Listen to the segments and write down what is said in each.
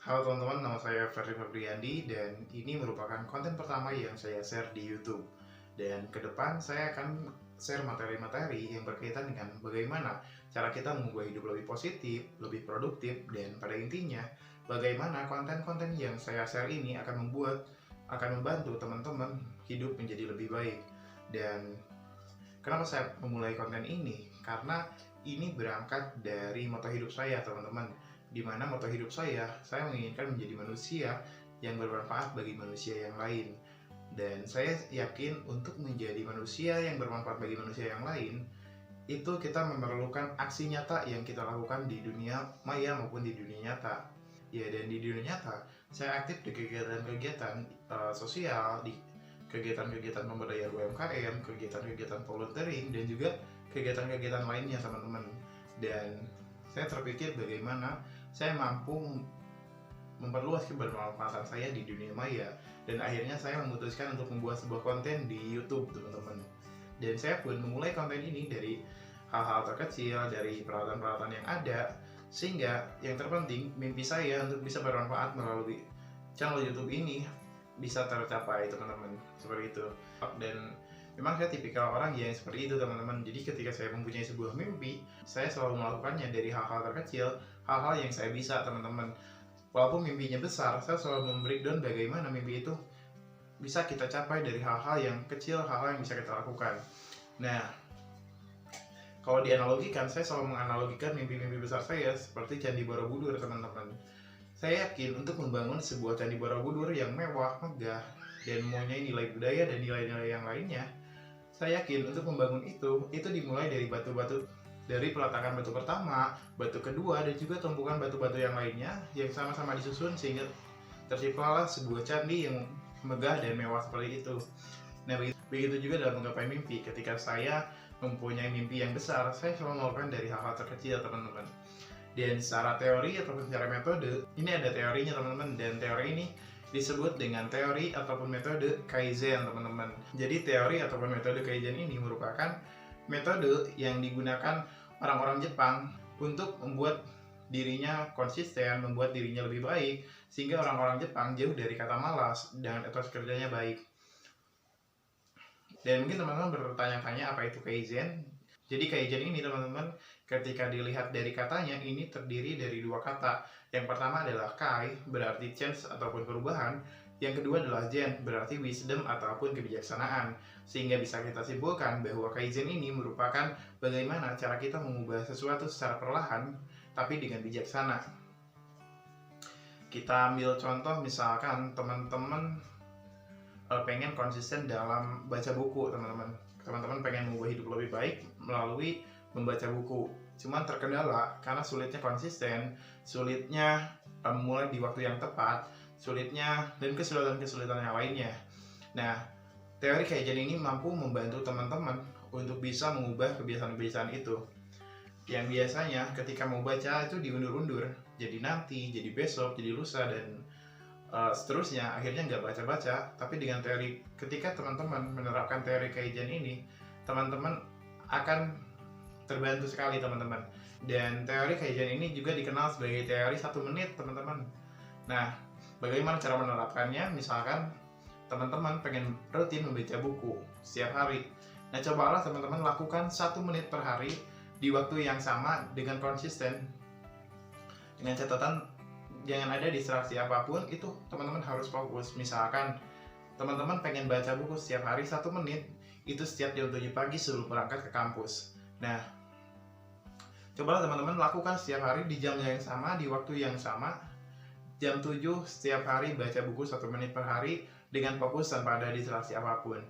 Halo teman-teman, nama saya Ferry Febriandi dan ini merupakan konten pertama yang saya share di YouTube. Dan ke depan saya akan share materi-materi yang berkaitan dengan bagaimana cara kita mengubah hidup lebih positif, lebih produktif, dan pada intinya bagaimana konten-konten yang saya share ini akan membantu teman-teman hidup menjadi lebih baik. Dan kenapa saya memulai konten ini? Karena ini berangkat dari moto hidup saya, teman-teman. Di mana moto hidup saya menginginkan menjadi manusia yang bermanfaat bagi manusia yang lain. Dan saya yakin untuk menjadi manusia yang bermanfaat bagi manusia yang lain, itu kita memerlukan aksi nyata yang kita lakukan di dunia maya maupun di dunia nyata. Ya, dan di dunia nyata, saya aktif di kegiatan-kegiatan sosial, di kegiatan-kegiatan pemberdayaan UMKM, kegiatan-kegiatan volunteering, dan juga kegiatan-kegiatan lainnya, teman-teman. Dan saya terpikir bagaimana saya mampu memperluas kebermanfaatan saya di dunia maya, dan akhirnya saya memutuskan untuk membuat sebuah konten di YouTube, teman-teman. Dan saya pun memulai konten ini dari hal-hal terkecil, dari peralatan-peralatan yang ada, sehingga yang terpenting mimpi saya untuk bisa bermanfaat melalui channel YouTube ini bisa tercapai, teman-teman, seperti itu. Dan memang saya tipikal orang yang seperti itu, teman-teman. Jadi ketika saya mempunyai sebuah mimpi, saya selalu melakukannya dari hal-hal terkecil, hal-hal yang saya bisa, teman-teman. Walaupun mimpinya besar, saya selalu membreakdown bagaimana mimpi itu bisa kita capai dari hal-hal yang kecil, hal-hal yang bisa kita lakukan. Nah, kalau dianalogikan, saya selalu menganalogikan mimpi-mimpi besar saya seperti Candi Borobudur, teman-teman. Saya yakin untuk membangun sebuah Candi Borobudur yang mewah, megah, dan mempunyai nilai budaya dan nilai-nilai yang lainnya, saya yakin untuk membangun itu dimulai dari batu-batu, dari peletakan batu pertama, batu kedua, dan juga tumpukan batu-batu yang lainnya yang sama-sama disusun sehingga terciptalah sebuah candi yang megah dan mewah seperti itu. Nah, begitu juga dalam menggapai mimpi. Ketika saya mempunyai mimpi yang besar, saya selalu melakukan dari hal-hal terkecil, teman-teman. Dan secara teori ataupun secara metode, ini ada teorinya, teman-teman, dan teori ini disebut dengan teori ataupun metode Kaizen, teman-teman. Jadi teori ataupun metode Kaizen ini merupakan metode yang digunakan orang-orang Jepang untuk membuat dirinya konsisten, membuat dirinya lebih baik, sehingga orang-orang Jepang jauh dari kata malas dan etos kerjanya baik. Dan mungkin teman-teman bertanya-tanya apa itu Kaizen. Jadi Kaizen ini, teman-teman, ketika dilihat dari katanya, ini terdiri dari dua kata. Yang pertama adalah Kai, berarti change ataupun perubahan. Yang kedua adalah Zen, berarti wisdom ataupun kebijaksanaan. Sehingga bisa kita simpulkan bahwa Kaizen ini merupakan bagaimana cara kita mengubah sesuatu secara perlahan, tapi dengan bijaksana. Kita ambil contoh, misalkan teman-teman pengen konsisten dalam baca buku, teman-teman. Teman-teman pengen mengubah hidup lebih baik melalui membaca buku. Cuman terkendala karena sulitnya konsisten, sulitnya memulai di waktu yang tepat, sulitnya dan kesulitan-kesulitan yang lainnya. Nah, teori Kaizen ini mampu membantu teman-teman untuk bisa mengubah kebiasaan-kebiasaan itu. Yang biasanya ketika mau baca itu diundur-undur, jadi nanti, jadi besok, jadi lusa, dan seterusnya, akhirnya nggak baca-baca. Tapi dengan teori, ketika teman-teman menerapkan teori Kaizen ini, teman-teman akan terbantu sekali, teman-teman. Dan teori Kaizen ini juga dikenal sebagai teori 1 menit, teman-teman. Nah, bagaimana cara menerapkannya? Misalkan teman-teman pengen rutin membaca buku setiap hari. Nah, cobalah teman-teman lakukan 1 menit per hari di waktu yang sama dengan konsisten. Dengan catatan jangan ada distraksi apapun, itu teman-teman harus fokus. Misalkan teman-teman pengen baca buku setiap hari 1 menit, itu setiap jam 7 pagi sebelum berangkat ke kampus. Nah, cobalah teman-teman lakukan setiap hari di jam yang sama, di waktu yang sama, jam 7 setiap hari baca buku 1 menit per hari dengan fokus tanpa ada distraksi apapun.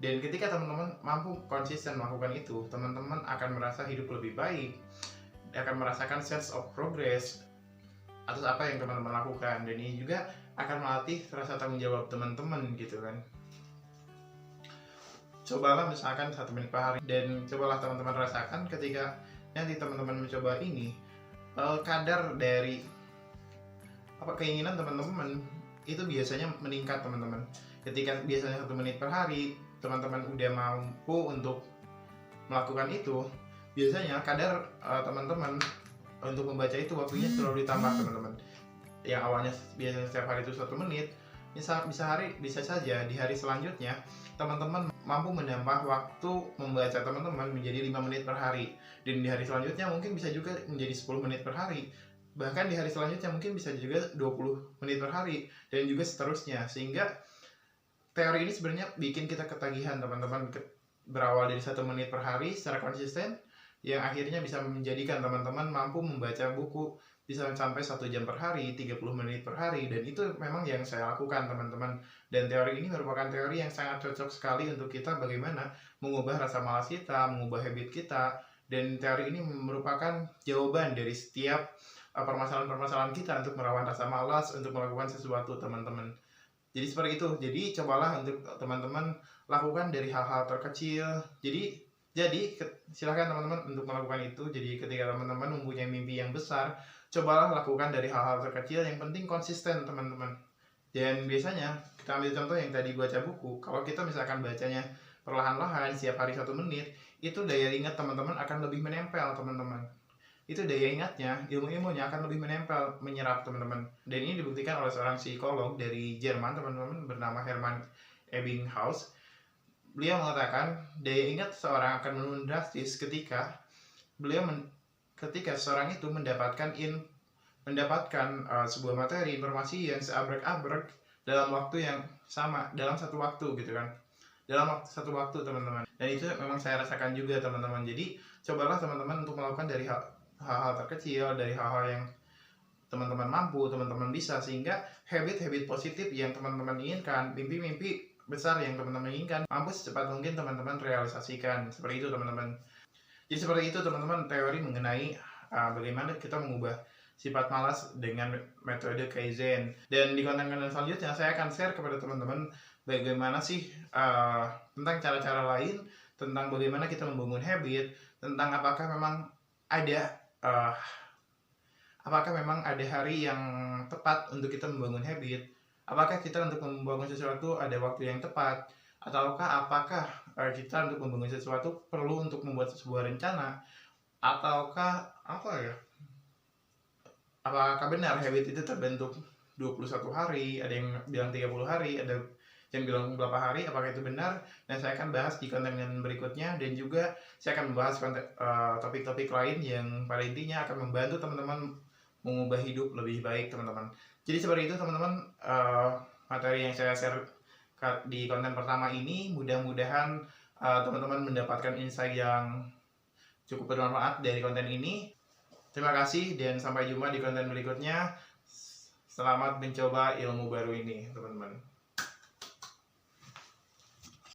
Dan ketika teman-teman mampu konsisten melakukan itu, teman-teman akan merasa hidup lebih baik, akan merasakan sense of progress atas apa yang teman-teman lakukan, dan ini juga akan melatih rasa tanggung jawab teman-teman gitu kan. Cobalah misalkan 1 menit per hari, dan cobalah teman-teman rasakan ketika nanti teman-teman mencoba ini, kadar dari keinginan teman-teman itu biasanya meningkat, teman-teman. Ketika biasanya 1 menit per hari teman-teman udah mampu untuk melakukan itu, biasanya kadar teman-teman untuk membaca itu waktunya selalu ditambah, teman-teman. yang awalnya biasanya setiap hari itu 1 menit, bisa saja di hari selanjutnya teman-teman mampu menambah waktu membaca teman-teman menjadi 5 menit per hari, dan di hari selanjutnya mungkin bisa juga menjadi 10 menit per hari, bahkan di hari selanjutnya mungkin bisa juga 20 menit per hari, dan juga seterusnya. Sehingga teori ini sebenarnya bikin kita ketagihan teman-teman, berawal dari 1 menit per hari secara konsisten, yang akhirnya bisa menjadikan teman-teman mampu membaca buku bisa sampai 1 jam per hari, 30 menit per hari, dan itu memang yang saya lakukan teman-teman. Dan teori ini merupakan teori yang sangat cocok sekali untuk kita bagaimana mengubah rasa malas kita, mengubah habit kita, dan teori ini merupakan jawaban dari setiap permasalahan-permasalahan kita untuk melawan rasa malas, untuk melakukan sesuatu teman-teman. Jadi seperti itu. Jadi cobalah untuk teman-teman lakukan dari hal-hal terkecil. Jadi silakan teman-teman untuk melakukan itu. Jadi ketika teman-teman mempunyai mimpi yang besar, cobalah lakukan dari hal-hal terkecil. Yang penting konsisten teman-teman. Dan biasanya kita ambil contoh yang tadi baca buku. Kalau kita misalkan bacanya perlahan-lahan setiap hari 1 menit, itu daya ingat teman-teman akan lebih menempel teman-teman. Itu daya ingatnya, ilmu-ilmunya akan lebih menempel, menyerap teman-teman. Dan ini dibuktikan oleh seorang psikolog dari Jerman teman-teman, bernama Hermann Ebbinghaus. Beliau mengatakan daya ingat seseorang akan menurun drastis ketika ketika seseorang itu mendapatkan sebuah materi informasi yang seabrek-abrek dalam waktu yang sama, dalam satu waktu gitu kan, dalam satu waktu teman-teman. Dan itu memang saya rasakan juga teman-teman. Jadi cobalah teman-teman untuk melakukan dari hal-hal terkecil, dari hal-hal yang teman-teman mampu, teman-teman bisa, sehingga habit-habit positif yang teman-teman inginkan, mimpi-mimpi besar yang teman-teman inginkan, mampu secepat mungkin teman-teman realisasikan. Seperti itu teman-teman. Jadi seperti itu teman-teman teori mengenai bagaimana kita mengubah sifat malas dengan metode Kaizen. Dan di konten-konten selanjutnya saya akan share kepada teman-teman bagaimana sih tentang cara-cara lain, tentang bagaimana kita membangun habit, tentang apakah memang ada hari yang tepat untuk kita membangun habit, apakah kita untuk membangun sesuatu ada waktu yang tepat, ataukah apakah kita untuk membangun sesuatu perlu untuk membuat sebuah rencana, ataukah apakah benar habit itu terbentuk 21 hari, ada yang bilang 30 hari, ada yang bilang berapa hari, apakah itu benar? Dan saya akan bahas di konten yang berikutnya, dan juga saya akan membahas topik-topik lain yang pada intinya akan membantu teman-teman mengubah hidup lebih baik teman-teman. Jadi seperti itu teman-teman, materi yang saya share di konten pertama ini. Mudah-mudahan teman-teman mendapatkan insight yang cukup bermanfaat dari konten ini. Terima kasih dan sampai jumpa di konten berikutnya. Selamat mencoba ilmu baru ini teman-teman.